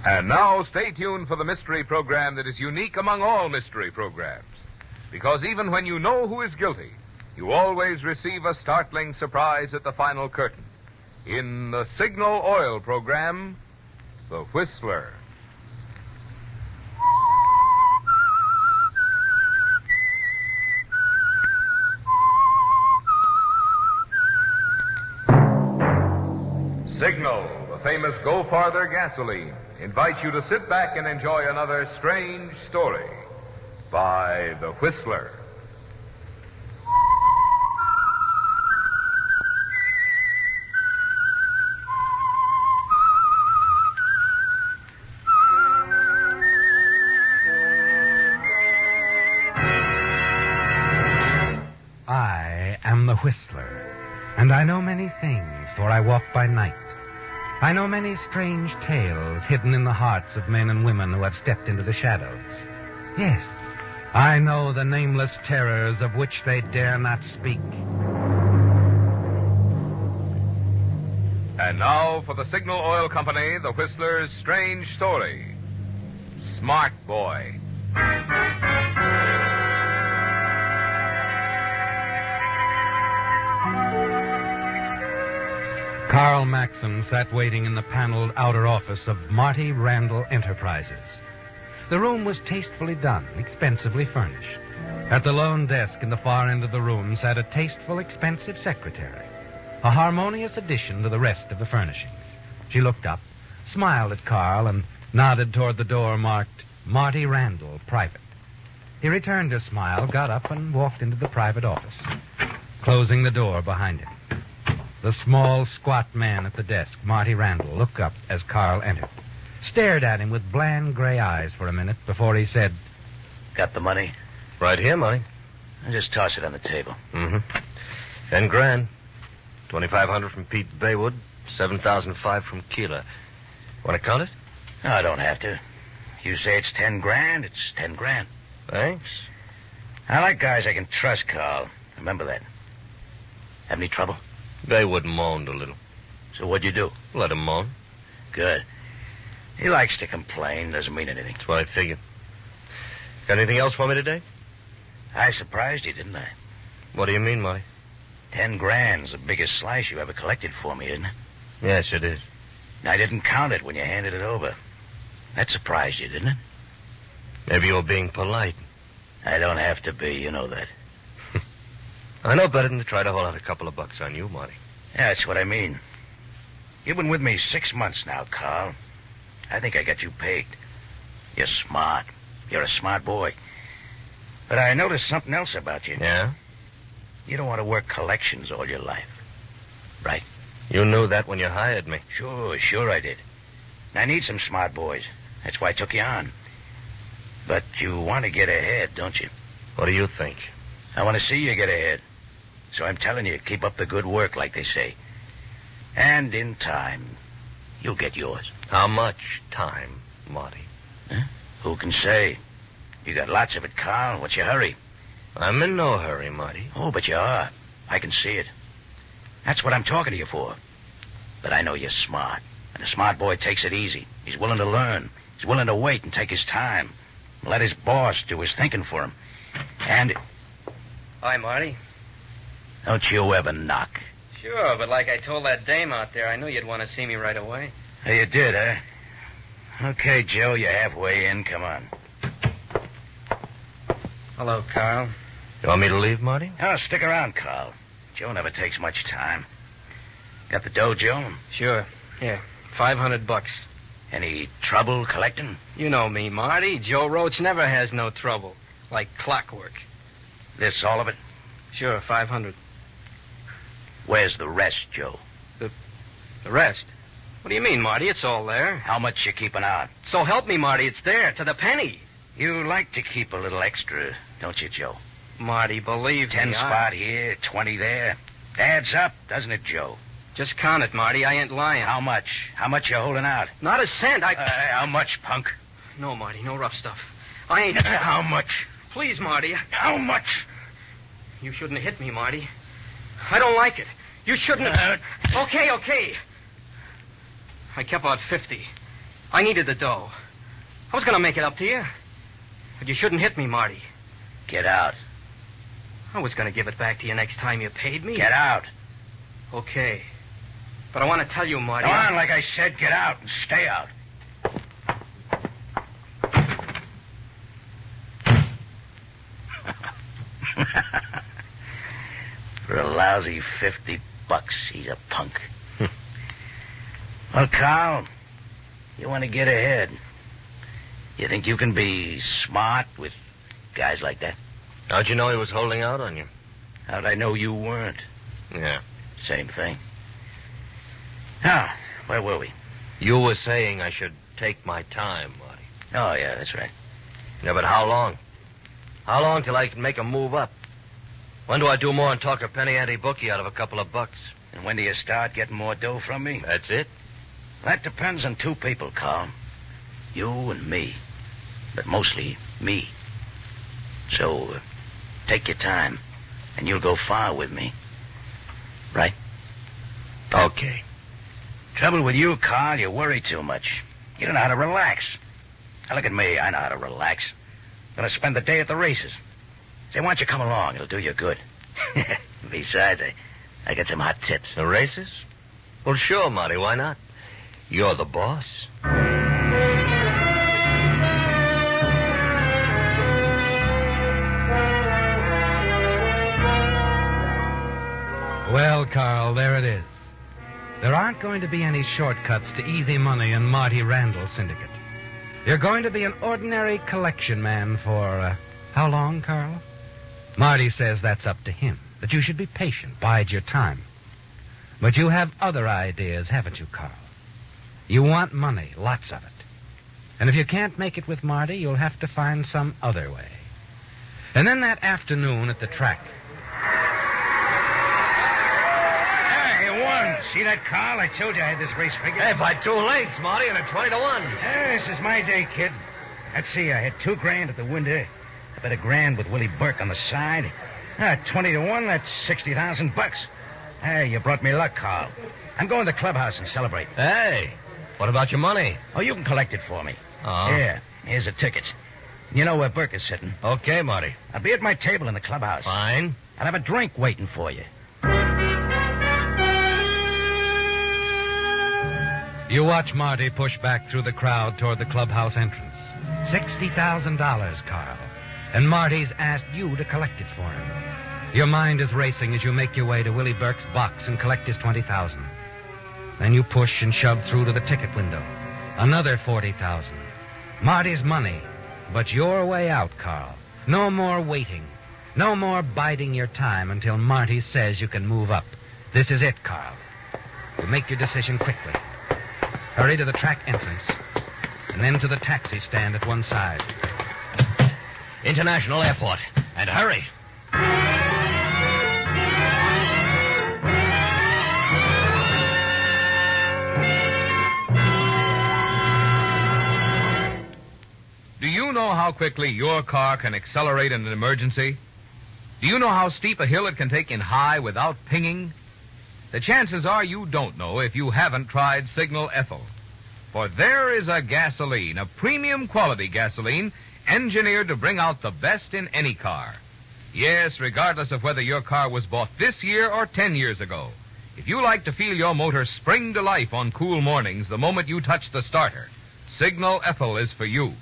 And now, stay tuned for the mystery program that is unique among all mystery programs. Because even when you know who is guilty, you always receive a startling surprise at the final curtain. In the Signal Oil program, The Whistler. Signal, the famous Go Farther gasoline, invites you to sit back and enjoy another strange story by The Whistler. I am the Whistler, and I know many things, for I walk by night. I know many strange tales hidden in the hearts of men and women who have stepped into the shadows. Yes, I know the nameless terrors of which they dare not speak. And now for the Signal Oil Company, The Whistler's strange story. Smart Boy. Carl Maxim sat waiting in the paneled outer office of Marty Randall Enterprises. The room was tastefully done, expensively furnished. At the lone desk in the far end of the room sat a tasteful, expensive secretary, a harmonious addition to the rest of the furnishings. She looked up, smiled at Carl, and nodded toward the door marked Marty Randall, Private. He returned her smile, got up, and walked into the private office, closing the door behind him. The small, squat man at the desk, Marty Randall, looked up as Carl entered, stared at him with bland gray eyes for a minute before he said, Got the money? Right here, Marty. I'll just toss it on the table. Mm-hmm. 10 grand. 2,500 from Pete Baywood, 7,005 from Keeler. Want to count it? No, I don't have to. You say it's 10 grand, it's 10 grand. Thanks. I like guys I can trust, Carl. Remember that. Have any trouble? Baywood moaned a little. So what'd you do? Let him moan. Good. He likes to complain, doesn't mean anything. That's what I figured. Got anything else for me today? I surprised you, didn't I? What do you mean, Marty? 10 grand's the biggest slice you ever collected for me, isn't it? Yes, it is. I didn't count it when you handed it over. That surprised you, didn't it? Maybe you were being polite. I don't have to be, you know that. I know better than to try to hold out a couple of bucks on you, Marty. Yeah, that's what I mean. You've been with me 6 months now, Carl. I think I got you pegged. You're smart. You're a smart boy. But I noticed something else about you. Yeah? You don't want to work collections all your life. Right? You knew that when you hired me. Sure I did. I need some smart boys. That's why I took you on. But you want to get ahead, don't you? What do you think? I want to see you get ahead. So I'm telling you, keep up the good work, like they say. And in time, you'll get yours. How much time, Marty? Huh? Who can say? You got lots of it, Carl. What's your hurry? I'm in no hurry, Marty. Oh, but you are. I can see it. That's what I'm talking to you for. But I know you're smart. And a smart boy takes it easy. He's willing to learn. He's willing to wait and take his time. Let his boss do his thinking for him. And... Hi, Marty. Don't you ever knock. Sure, but like I told that dame out there, I knew you'd want to see me right away. Oh, you did, huh? Okay, Joe, you're halfway in. Come on. Hello, Carl. You want me to leave, Marty? Oh, stick around, Carl. Joe never takes much time. Got the dough, Joe? Sure. Here, $500. Any trouble collecting? You know me, Marty. Joe Roach never has no trouble. Like clockwork. This all of it? Sure, 500. Where's the rest, Joe? The rest? What do you mean, Marty? It's all there. How much you keeping out? So help me, Marty. It's there, to the penny. You like to keep a little extra, don't you, Joe? Marty, believe 10 me. 10 spot here, 20 there. Adds up, doesn't it, Joe? Just count it, Marty. I ain't lying. How much? How much you holding out? Not a cent. How much, punk? No, Marty, no rough stuff. I ain't... How much? Please, Marty. How much? You shouldn't have hit me, Marty. I don't like it. You shouldn't have... Okay. I kept out 50. I needed the dough. I was going to make it up to you. But you shouldn't hit me, Marty. Get out. I was going to give it back to you next time you paid me. Get out. Okay. But I want to tell you, Marty... Come on, like I said, get out and stay out. For a lousy $50, he's a punk. Well, Carl, you want to get ahead. You think you can be smart with guys like that? How'd you know he was holding out on you? How'd I know you weren't? Yeah. Same thing. Now, where were we? You were saying I should take my time, Marty. Oh, yeah, that's right. Yeah, but how long? How long till I can make a move up? When do I do more and talk a penny ante bookie out of a couple of bucks? And when do you start getting more dough from me? That's it? That depends on two people, Carl. You and me. But mostly me. So, take your time, and you'll go far with me. Right? Okay. Trouble with you, Carl, you worry too much. You don't know how to relax. Now, look at me. I know how to relax. I'm going to spend the day at the races. Say, why don't you come along? It'll do you good. Besides, I got some hot tips. The races? Well, sure, Marty. Why not? You're the boss. Well, Carl, there it is. There aren't going to be any shortcuts to easy money in Marty Randall Syndicate. You're going to be an ordinary collection man for, how long, Carl? Marty says that's up to him, that you should be patient, bide your time. But you have other ideas, haven't you, Carl? You want money, lots of it. And if you can't make it with Marty, you'll have to find some other way. And then that afternoon at the track... Hey, you won. See that, Carl? I told you I had this race figured. Hey, by 2 lengths, Marty, and a 20-1. This is my day, kid. Let's see, I had $2,000 at the window. I bet $1,000 with Willie Burke on the side. 20-1, that's $60,000. Hey, you brought me luck, Carl. I'm going to the clubhouse and celebrate. Hey, what about your money? Oh, you can collect it for me. Oh. Here, here's the tickets. You know where Burke is sitting. Okay, Marty. I'll be at my table in the clubhouse. Fine. I'll have a drink waiting for you. You watch Marty push back through the crowd toward the clubhouse entrance. $60,000, Carl. And Marty's asked you to collect it for him. Your mind is racing as you make your way to Willie Burke's box and collect his $20,000. Then you push and shove through to the ticket window. Another $40,000. Marty's money. But your way out, Carl. No more waiting. No more biding your time until Marty says you can move up. This is it, Carl. You make your decision quickly. Hurry to the track entrance. And then to the taxi stand at one side. International Airport. And hurry. Do you know how quickly your car can accelerate in an emergency? Do you know how steep a hill it can take in high without pinging? The chances are you don't know if you haven't tried Signal Ethyl. For there is a gasoline, a premium quality gasoline, engineered to bring out the best in any car. Yes, regardless of whether your car was bought this year or 10 years ago. If you like to feel your motor spring to life on cool mornings the moment you touch the starter, Signal Ethyl is for you.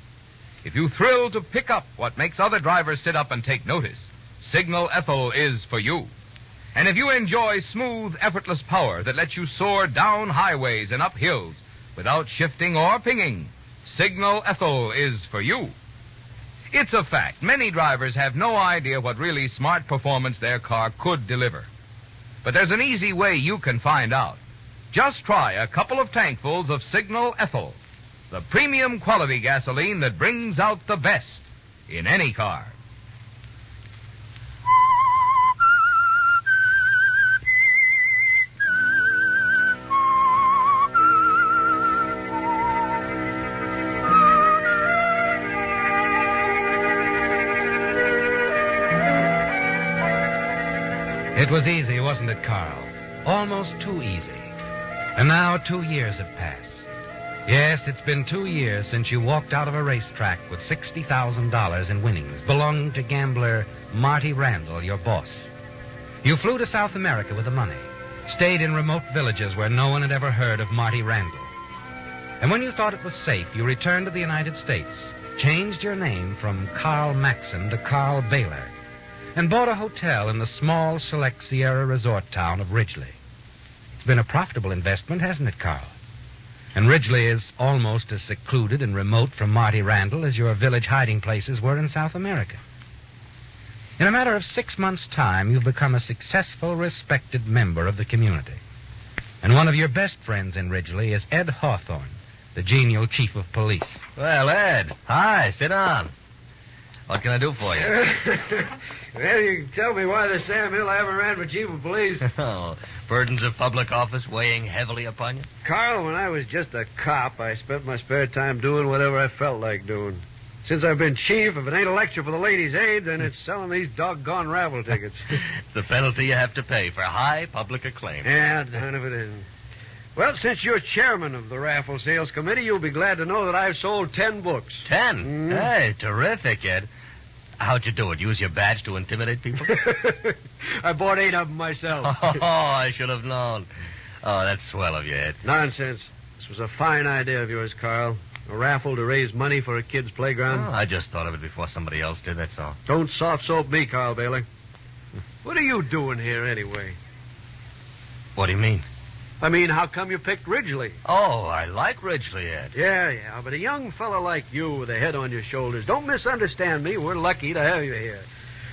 If you thrill to pick up what makes other drivers sit up and take notice, Signal Ethyl is for you. And if you enjoy smooth, effortless power that lets you soar down highways and up hills without shifting or pinging, Signal Ethyl is for you. It's a fact. Many drivers have no idea what really smart performance their car could deliver. But there's an easy way you can find out. Just try a couple of tankfuls of Signal Ethyl, the premium quality gasoline that brings out the best in any car. It was easy, wasn't it, Carl? Almost too easy. And now 2 years have passed. Yes, it's been 2 years since you walked out of a racetrack with $60,000 in winnings belonging to gambler Marty Randall, your boss. You flew to South America with the money, stayed in remote villages where no one had ever heard of Marty Randall. And when you thought it was safe, you returned to the United States, changed your name from Carl Maxson to Carl Baylor, and bought a hotel in the small, select Sierra resort town of Ridgely. It's been a profitable investment, hasn't it, Carl? And Ridgely is almost as secluded and remote from Marty Randall as your village hiding places were in South America. In a matter of 6 months' time, you've become a successful, respected member of the community. And one of your best friends in Ridgely is Ed Hawthorne, the genial chief of police. Well, Ed, hi, sit down. What can I do for you? Well, you can tell me why the Sam Hill ever ran for chief of police. Oh, burdens of public office weighing heavily upon you? Carl, when I was just a cop, I spent my spare time doing whatever I felt like doing. Since I've been chief, if it ain't a lecture for the ladies' aid, then it's selling these doggone raffle tickets. The penalty you have to pay for high public acclaim. Yeah, none of it isn't. Well, since you're chairman of the raffle sales committee, you'll be glad to know that I've sold 10 books. 10? Hey, terrific, Ed. How'd you do it? Use your badge to intimidate people? I bought 8 of them myself. Oh, I should have known. Oh, that's swell of you, Ed. Nonsense. This was a fine idea of yours, Carl. A raffle to raise money for a kid's playground. Oh, I just thought of it before somebody else did, that's all. Don't soft soap me, Carl Baylor. What are you doing here, anyway? What do you mean? I mean, how come you picked Ridgely? Oh, I like Ridgely, Ed. Yeah, but a young fellow like you with a head on your shoulders, don't misunderstand me. We're lucky to have you here.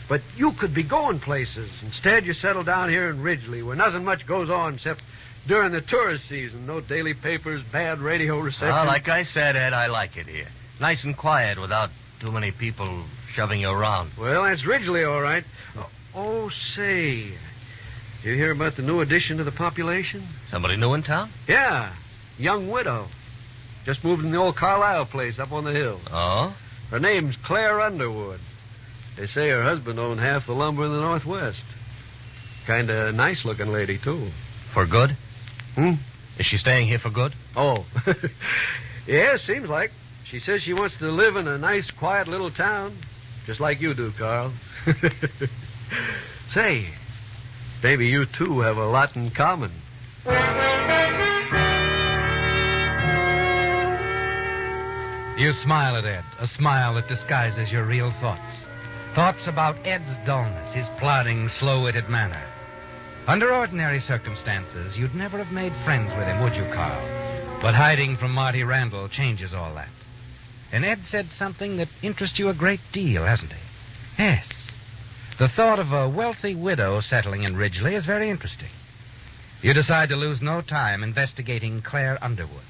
But you could be going places. Instead, you settle down here in Ridgely, where nothing much goes on except during the tourist season. No daily papers, bad radio reception. Well, like I said, Ed, I like it here. Nice and quiet without too many people shoving you around. Well, that's Ridgely, all right. Oh, say, you hear about the new addition to the population? Somebody new in town? Yeah, young widow. Just moved in the old Carlisle place up on the hill. Oh? Her name's Claire Underwood. They say her husband owned half the lumber in the Northwest. Kind of nice-looking lady, too. For good? Hmm? Is she staying here for good? Oh. Yeah, seems like. She says she wants to live in a nice, quiet little town. Just like you do, Carl. Say, maybe you two have a lot in common. You smile at Ed, a smile that disguises your real thoughts. Thoughts about Ed's dullness, his plodding, slow-witted manner. Under ordinary circumstances, you'd never have made friends with him, would you, Carl? But hiding from Marty Randall changes all that. And Ed said something that interests you a great deal, hasn't he? Yes. The thought of a wealthy widow settling in Ridgely is very interesting. You decide to lose no time investigating Claire Underwood.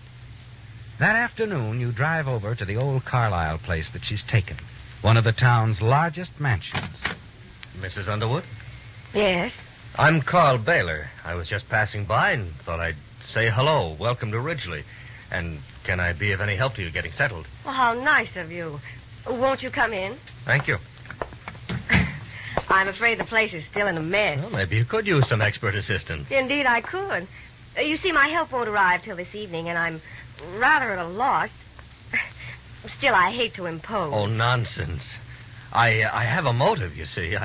That afternoon, you drive over to the old Carlisle place that she's taken, one of the town's largest mansions. Mrs. Underwood? Yes? I'm Carl Baylor. I was just passing by and thought I'd say hello. Welcome to Ridgely. And can I be of any help to you getting settled? Well, how nice of you. Won't you come in? Thank you. I'm afraid the place is still in a mess. Well, maybe you could use some expert assistance. Indeed, I could. You see, my help won't arrive till this evening, and I'm rather at a loss. Still, I hate to impose. Oh, nonsense. I have a motive, you see.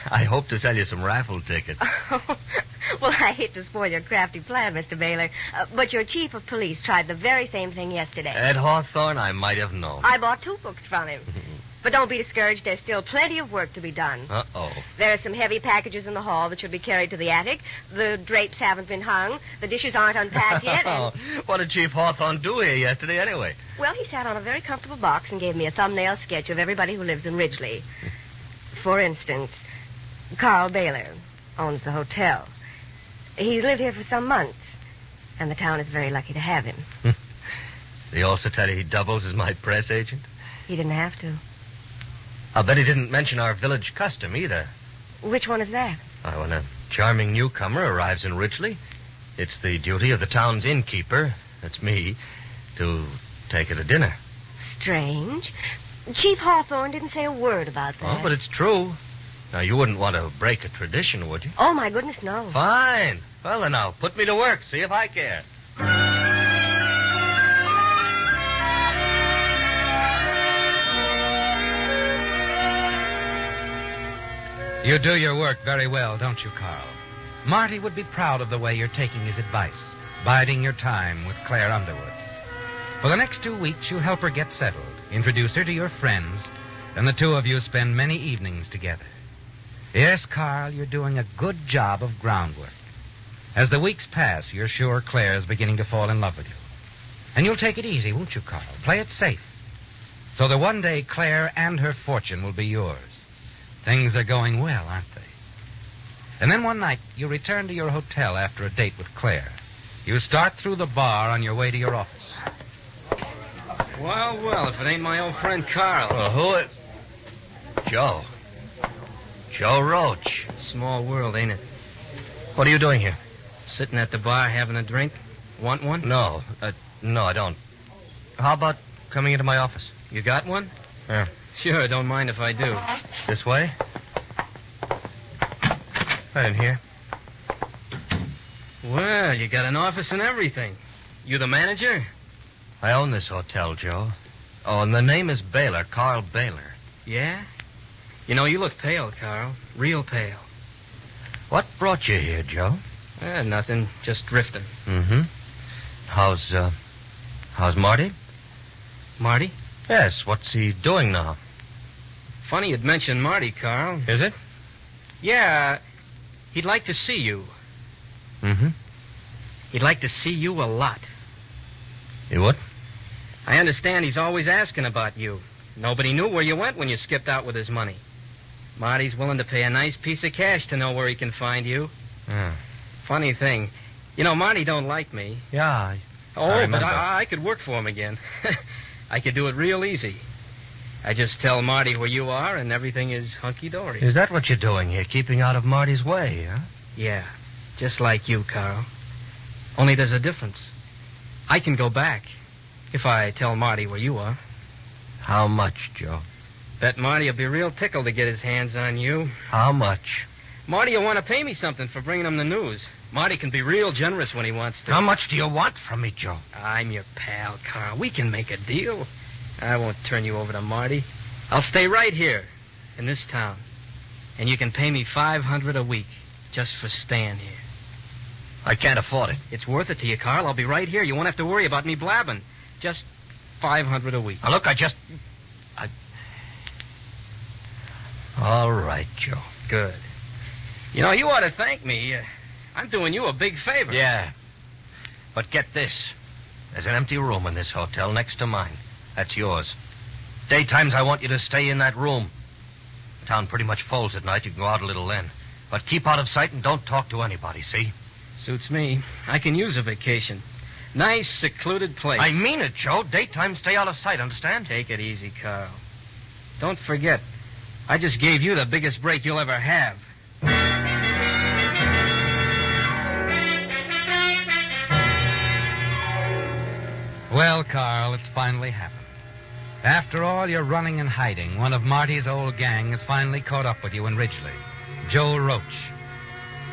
I hope to sell you some raffle tickets. Well, I hate to spoil your crafty plan, Mr. Baylor, but your chief of police tried the very same thing yesterday. Ed Hawthorne, I might have known. I bought 2 books from him. But don't be discouraged. There's still plenty of work to be done. Uh-oh. There are some heavy packages in the hall that should be carried to the attic. The drapes haven't been hung. The dishes aren't unpacked yet. And... What did Chief Hawthorne do here yesterday, anyway? Well, he sat on a very comfortable box and gave me a thumbnail sketch of everybody who lives in Ridgely. For instance, Carl Baylor owns the hotel. He's lived here for some months, and the town is very lucky to have him. Did he also tell you he doubles as my press agent? He didn't have to. I'll bet he didn't mention our village custom either. Which one is that? When a charming newcomer arrives in Ridgely, it's the duty of the town's innkeeper, that's me, to take her to dinner. Strange. Chief Hawthorne didn't say a word about that. Oh, but it's true. Now, you wouldn't want to break a tradition, would you? Oh, my goodness, no. Fine. Well, then now, put me to work. See if I care. You do your work very well, don't you, Carl? Marty would be proud of the way you're taking his advice, biding your time with Claire Underwood. For the next 2 weeks, you help her get settled, introduce her to your friends, and the two of you spend many evenings together. Yes, Carl, you're doing a good job of groundwork. As the weeks pass, you're sure Claire's beginning to fall in love with you. And you'll take it easy, won't you, Carl? Play it safe. So that one day Claire and her fortune will be yours. Things are going well, aren't they? And then one night, you return to your hotel after a date with Claire. You start through the bar on your way to your office. Well, well, if it ain't my old friend Carl. Well, who it? Joe. Joe Roach. Small world, ain't it? What are you doing here? Sitting at the bar having a drink. Want one? No, I don't. How about coming into my office? You got one? Yeah. Sure, don't mind if I do. This way? Right in here. Well, you got an office and everything. You the manager? I own this hotel, Joe. Oh, and the name is Baylor, Carl Baylor. Yeah? You know, you look pale, Carl. Real pale. What brought you here, Joe? Nothing. Just drifting. Mm-hmm. How's Marty? Marty? Yes, what's he doing now? Funny you'd mention Marty, Carl. Is it? Yeah, he'd like to see you. Mm-hmm. He'd like to see you a lot. He would? I understand he's always asking about you. Nobody knew where you went when you skipped out with his money. Marty's willing to pay a nice piece of cash to know where he can find you. Yeah. Funny thing. You know, Marty don't like me. Yeah, but I could work for him again. I could do it real easy. I just tell Marty where you are, and everything is hunky-dory. Is that what you're doing here, keeping out of Marty's way, huh? Yeah, just like you, Carl. Only there's a difference. I can go back if I tell Marty where you are. How much, Joe? Bet Marty will be real tickled to get his hands on you. How much? Marty will want to pay me something for bringing him the news. Marty can be real generous when he wants to. How much do you want from me, Joe? I'm your pal, Carl. We can make a deal. I won't turn you over to Marty. I'll stay right here in this town. And you can pay me $500 a week just for staying here. I can't afford it. It's worth it to you, Carl. I'll be right here. You won't have to worry about me blabbing. Just $500 a week. Now, look, All right, Joe. Good. You know, you ought to thank me. I'm doing you a big favor. Yeah. But get this. There's an empty room in this hotel next to mine. That's yours. Daytimes, I want you to stay in that room. The town pretty much folds at night. You can go out a little then. But keep out of sight and don't talk to anybody, see? Suits me. I can use a vacation. Nice, secluded place. I mean it, Joe. Daytime, stay out of sight, understand? Take it easy, Carl. Don't forget, I just gave you the biggest break you'll ever have. Well, Carl, it's finally happened. After all your running and hiding, one of Marty's old gang has finally caught up with you in Ridgely. Joe Roach.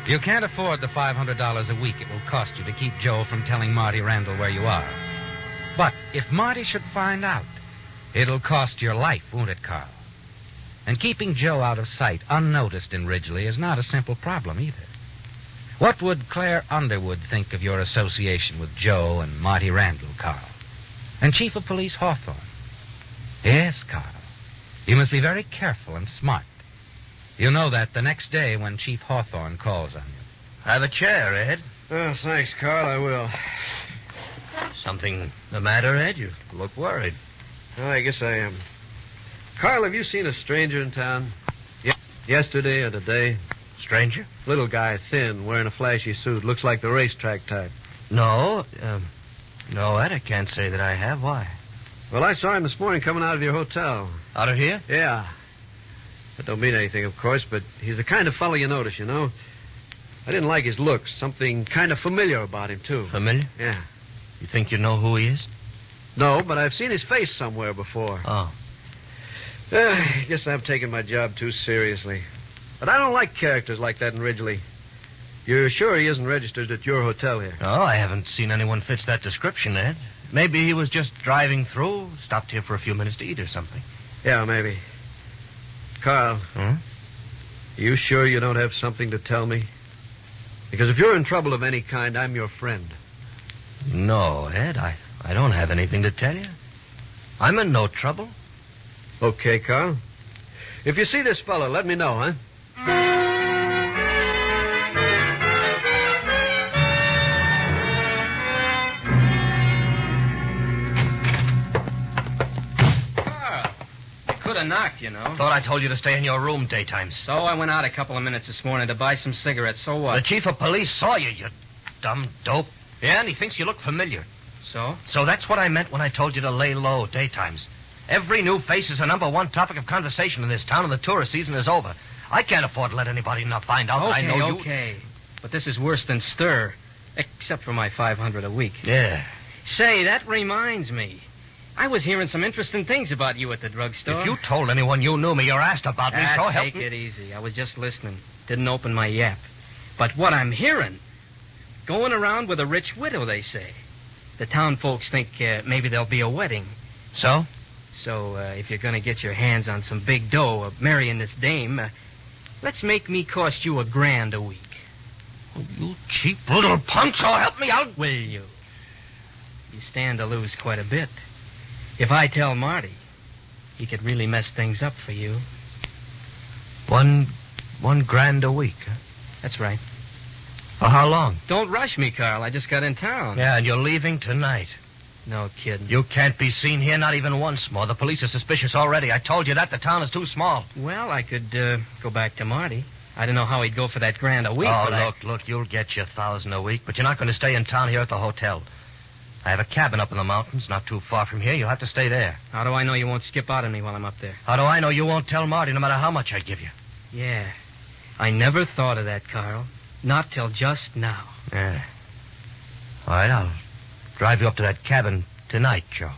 You can't afford the $500 a week it will cost you to keep Joe from telling Marty Randall where you are. But if Marty should find out, it'll cost your life, won't it, Carl? And keeping Joe out of sight, unnoticed in Ridgely, is not a simple problem either. What would Claire Underwood think of your association with Joe and Marty Randall, Carl? And Chief of Police Hawthorne? Yes, Carl. You must be very careful and smart. You'll know that the next day when Chief Hawthorne calls on you. Have a chair, Ed. Oh, thanks, Carl. I will. Something the matter, Ed? You look worried. Oh, I guess I am. Carl, have you seen a stranger in town? Yesterday or today? Stranger? Little guy, thin, wearing a flashy suit. Looks like the racetrack type. No, Ed, I can't say that I have. Why? Well, I saw him this morning coming out of your hotel. Out of here? Yeah. That don't mean anything, of course, but he's the kind of fellow you notice, you know. I didn't like his looks. Something kind of familiar about him, too. Familiar? Yeah. You think you know who he is? No, but I've seen his face somewhere before. Oh. I guess I've taken my job too seriously. But I don't like characters like that in Ridgely. You're sure he isn't registered at your hotel here? Oh, I haven't seen anyone fits that description, Ed. Maybe he was just driving through, stopped here for a few minutes to eat or something. Yeah, maybe. Carl. Hmm? You sure you don't have something to tell me? Because if you're in trouble of any kind, I'm your friend. No, Ed, I don't have anything to tell you. I'm in no trouble. Okay, Carl. If you see this fella, let me know, huh? Could have knocked, you know. Thought I told you to stay in your room daytimes. So I went out a couple of minutes this morning to buy some cigarettes. So what? The chief of police saw you, you dumb dope. Yeah, and he thinks you look familiar. So? So that's what I meant when I told you to lay low daytimes. Every new face is a number one topic of conversation in this town, and the tourist season is over. I can't afford to let anybody not find out that I know you. Okay. But this is worse than stir, except for my $500 a week. Yeah. Say, that reminds me. I was hearing some interesting things about you at the drugstore. If you told anyone you knew me or asked about me, so help take me. it easy. I was just listening. Didn't open my yap. But what I'm hearing, going around with a rich widow, they say. The town folks think maybe there'll be a wedding. So? So, if you're going to get your hands on some big dough of marrying this dame, let's make me cost you $1,000 a week. Oh, you cheap little punk, so help me out. Will you? You stand to lose quite a bit. If I tell Marty, he could really mess things up for you. $1,000 a week, huh? That's right. For how long? Don't rush me, Carl. I just got in town. Yeah, and you're leaving tonight. No kidding. You can't be seen here, not even once more. The police are suspicious already. I told you that. The town is too small. Well, I could go back to Marty. I don't know how he'd go for that $1,000 a week. Oh, look, you'll get your $1,000 a week, but you're not going to stay in town here at the hotel. I have a cabin up in the mountains, not too far from here. You'll have to stay there. How do I know you won't skip out on me while I'm up there? How do I know you won't tell Marty no matter how much I give you? Yeah. I never thought of that, Carl. Not till just now. Yeah. All right, I'll drive you up to that cabin tonight, Joe.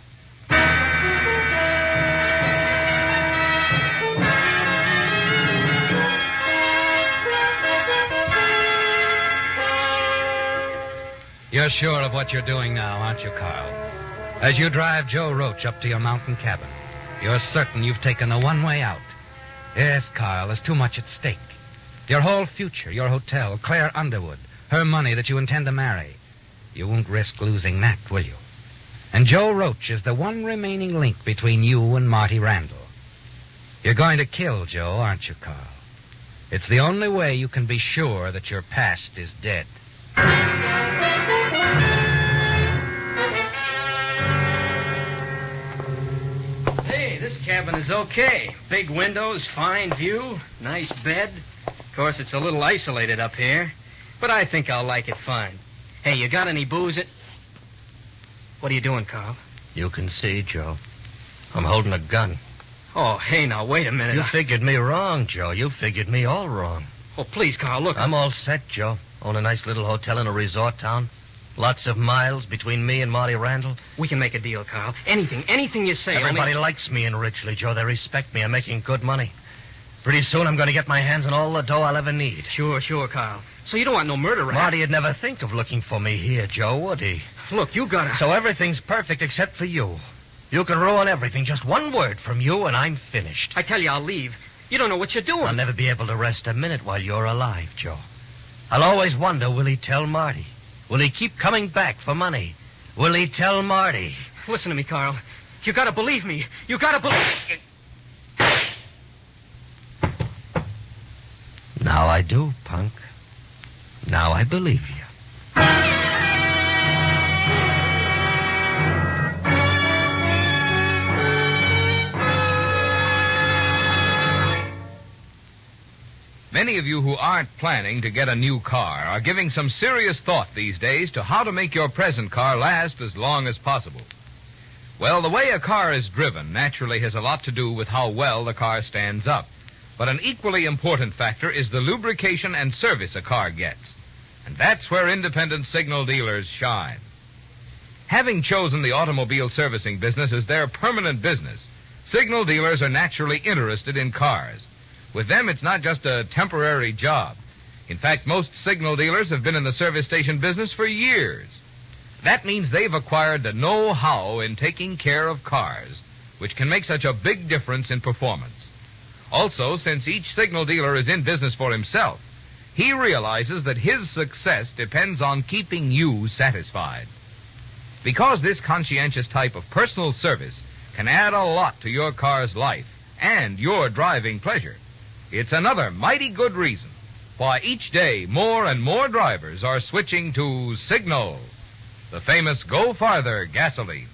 You're sure of what you're doing now, aren't you, Carl? As you drive Joe Roach up to your mountain cabin, you're certain you've taken the one way out. Yes, Carl, there's too much at stake. Your whole future, your hotel, Claire Underwood, her money that you intend to marry. You won't risk losing that, will you? And Joe Roach is the one remaining link between you and Marty Randall. You're going to kill Joe, aren't you, Carl? It's the only way you can be sure that your past is dead. Hey, this cabin is okay. Big windows, fine view, nice bed. Of course, it's a little isolated up here, but I think I'll like it fine. Hey, you got any booze? What are you doing, Carl? You can see, Joe. I'm holding a gun. Oh, hey, now, wait a minute. You figured me wrong, Joe. You figured me all wrong. Oh, please, Carl, look. I'm all set, Joe. Own a nice little hotel in a resort town. Lots of miles between me and Marty Randall. We can make a deal, Carl. Anything you say. Everybody likes me in Ridgely, Joe. They respect me. I'm making good money. Pretty soon I'm going to get my hands on all the dough I'll ever need. Sure, Carl. So you don't want no murder rap? Marty'd never think of looking for me here, Joe, would he? Look, you gotta... So everything's perfect except for you. You can ruin everything. Just one word from you and I'm finished. I tell you, I'll leave. You don't know what you're doing. I'll never be able to rest a minute while you're alive, Joe. I'll always wonder, will he tell Marty? Will he keep coming back for money? Will he tell Marty? Listen to me, Carl. You gotta believe me. You gotta believe... Now I do, punk. Now I believe you. Many of you who aren't planning to get a new car are giving some serious thought these days to how to make your present car last as long as possible. Well, the way a car is driven naturally has a lot to do with how well the car stands up. But an equally important factor is the lubrication and service a car gets. And that's where independent signal dealers shine. Having chosen the automobile servicing business as their permanent business, signal dealers are naturally interested in cars. With them, it's not just a temporary job. In fact, most signal dealers have been in the service station business for years. That means they've acquired the know-how in taking care of cars, which can make such a big difference in performance. Also, since each signal dealer is in business for himself, he realizes that his success depends on keeping you satisfied. Because this conscientious type of personal service can add a lot to your car's life and your driving pleasure, it's another mighty good reason why each day more and more drivers are switching to Signal, the famous Go Farther gasoline.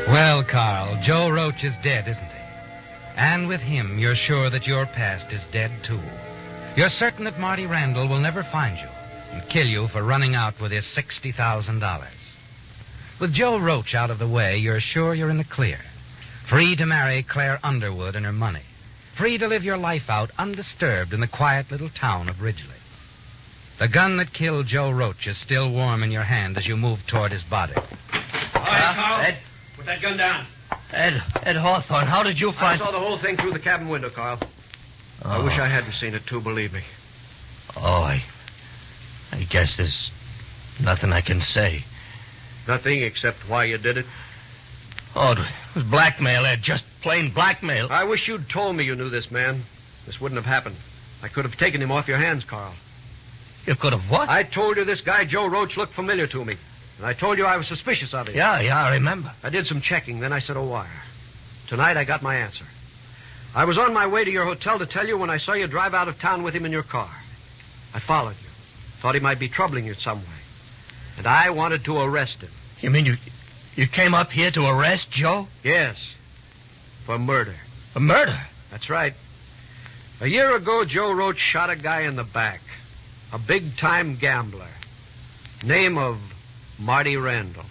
Well, Carl, Joe Roach is dead, isn't he? And with him, you're sure that your past is dead, too. You're certain that Marty Randall will never find you and kill you for running out with his $60,000. With Joe Roach out of the way, you're sure you're in the clear. Free to marry Claire Underwood and her money. Free to live your life out undisturbed in the quiet little town of Ridgely. The gun that killed Joe Roach is still warm in your hand as you move toward his body. All right, Carl. Ed, put that gun down. Ed Hawthorne, how did you find... I saw the whole thing through the cabin window, Carl. Oh. I wish I hadn't seen it, too, believe me. Oh, I guess there's nothing I can say. Nothing except why you did it? Oh, it was blackmail, Ed. Just plain blackmail. I wish you'd told me you knew this man. This wouldn't have happened. I could have taken him off your hands, Carl. You could have what? I told you this guy, Joe Roach, looked familiar to me. And I told you I was suspicious of him. Yeah, I remember. I did some checking, then I set a wire. Tonight I got my answer. I was on my way to your hotel to tell you when I saw you drive out of town with him in your car. I followed you. Thought he might be troubling you some way. And I wanted to arrest him. You mean you came up here to arrest Joe? Yes. For murder. For murder? That's right. A year ago, Joe Roach shot a guy in the back. A big-time gambler. Name of Marty Randall.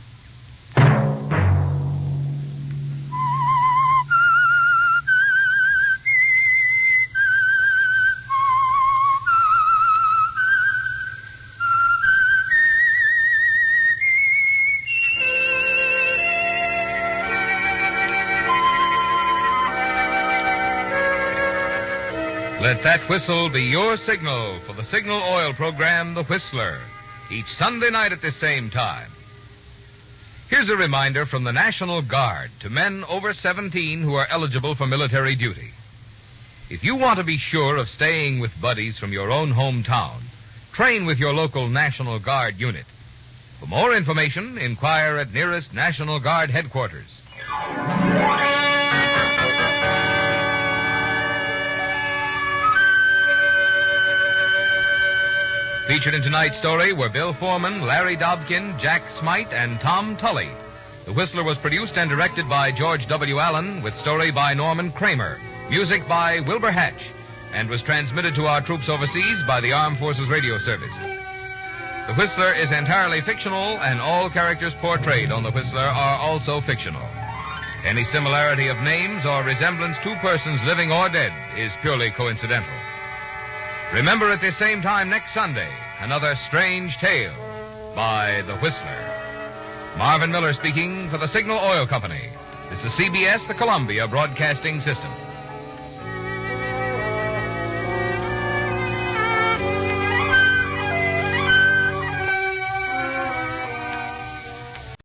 Let that whistle be your signal for the Signal Oil program, The Whistler, each Sunday night at the same time. Here's a reminder from the National Guard to men over 17 who are eligible for military duty. If you want to be sure of staying with buddies from your own hometown, train with your local National Guard unit. For more information, inquire at nearest National Guard headquarters. Featured in tonight's story were Bill Foreman, Larry Dobkin, Jack Smite, and Tom Tully. The Whistler was produced and directed by George W. Allen, with story by Norman Kramer, music by Wilbur Hatch, and was transmitted to our troops overseas by the Armed Forces Radio Service. The Whistler is entirely fictional, and all characters portrayed on The Whistler are also fictional. Any similarity of names or resemblance to persons living or dead is purely coincidental. Remember at the same time next Sunday, another strange tale by The Whistler. Marvin Miller speaking for the Signal Oil Company. This is CBS, the Columbia Broadcasting System.